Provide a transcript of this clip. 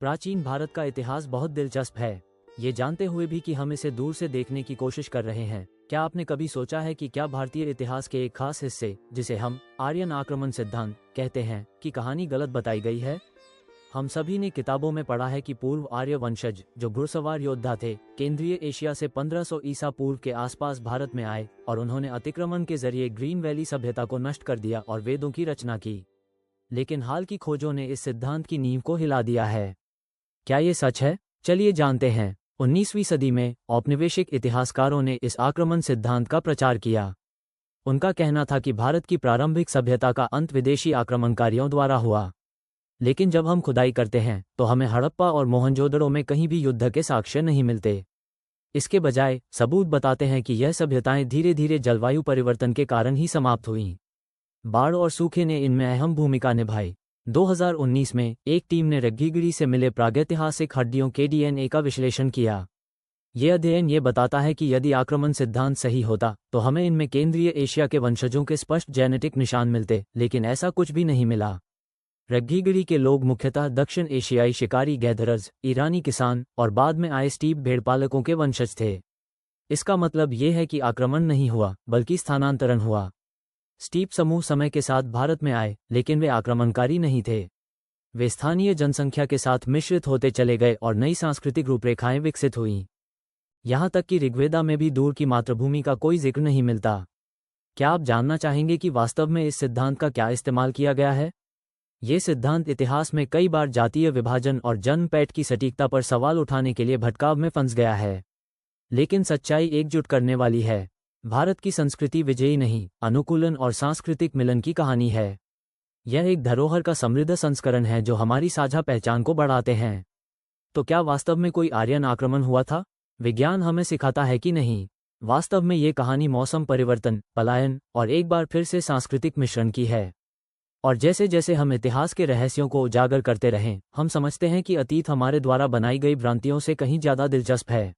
प्राचीन भारत का इतिहास बहुत दिलचस्प है। ये जानते हुए भी कि हम इसे दूर से देखने की कोशिश कर रहे हैं, क्या आपने कभी सोचा है कि क्या भारतीय इतिहास के एक खास हिस्से, जिसे हम आर्यन आक्रमण सिद्धांत कहते हैं, की कहानी गलत बताई गई है? हम सभी ने किताबों में पढ़ा है कि पूर्व आर्य वंशज, जो घुड़सवार योद्धा थे, केंद्रीय एशिया से 1500 ईसा पूर्व के आसपास भारत में आए और उन्होंने अतिक्रमण के जरिए ग्रीन वैली सभ्यता को नष्ट कर दिया और वेदों की रचना की। लेकिन हाल की खोजों ने इस सिद्धांत की नींव को हिला दिया है। क्या ये सच है? चलिए जानते हैं। 19वीं सदी में औपनिवेशिक इतिहासकारों ने इस आक्रमण सिद्धांत का प्रचार किया। उनका कहना था कि भारत की प्रारंभिक सभ्यता का अंत विदेशी आक्रमणकारियों द्वारा हुआ। लेकिन जब हम खुदाई करते हैं तो हमें हड़प्पा और मोहनजोदड़ो में कहीं भी युद्ध के साक्ष्य नहीं मिलते। इसके बजाय सबूत बताते हैं कि यह सभ्यताएं धीरे धीरे जलवायु परिवर्तन के कारण ही समाप्त हुईं। बाढ़ और सूखे ने इनमें अहम भूमिका निभाई। 2019 में एक टीम ने रग्गीगिरी से मिले प्रागैतिहासिक हड्डियों के डीएनए का विश्लेषण किया। यह अध्ययन ये बताता है कि यदि आक्रमण सिद्धांत सही होता तो हमें इनमें केंद्रीय एशिया के वंशजों के स्पष्ट जेनेटिक निशान मिलते, लेकिन ऐसा कुछ भी नहीं मिला। रग्गीगिरी के लोग मुख्यतः दक्षिण एशियाई शिकारी गैदरर्स, ईरानी किसान और बाद में आए स्टीप भेड़पालकों के वंशज थे। इसका मतलब ये है कि आक्रमण नहीं हुआ, बल्कि स्थानांतरण हुआ। स्टीप समूह समय के साथ भारत में आए, लेकिन वे आक्रमणकारी नहीं थे। वे स्थानीय जनसंख्या के साथ मिश्रित होते चले गए और नई सांस्कृतिक रूपरेखाएं विकसित हुईं। यहाँ तक कि ऋग्वेदा में भी दूर की मातृभूमि का कोई जिक्र नहीं मिलता। क्या आप जानना चाहेंगे कि वास्तव में इस सिद्धांत का क्या इस्तेमाल किया गया है? ये सिद्धांत इतिहास में कई बार जातीय विभाजन और जन्म पैठ की सटीकता पर सवाल उठाने के लिए भटकाव में फंस गया है। लेकिन सच्चाई एकजुट करने वाली है। भारत की संस्कृति विजयी नहीं, अनुकूलन और सांस्कृतिक मिलन की कहानी है। यह एक धरोहर का समृद्ध संस्करण है जो हमारी साझा पहचान को बढ़ाते हैं। तो क्या वास्तव में कोई आर्यन आक्रमण हुआ था? विज्ञान हमें सिखाता है कि नहीं। वास्तव में ये कहानी मौसम परिवर्तन, पलायन और एक बार फिर से सांस्कृतिक मिश्रण की है। और जैसे जैसे हम इतिहास के रहस्यों को उजागर करते रहें, हम समझते हैं कि अतीत हमारे द्वारा बनाई गई भ्रांतियों से कहीं ज़्यादा दिलचस्प है।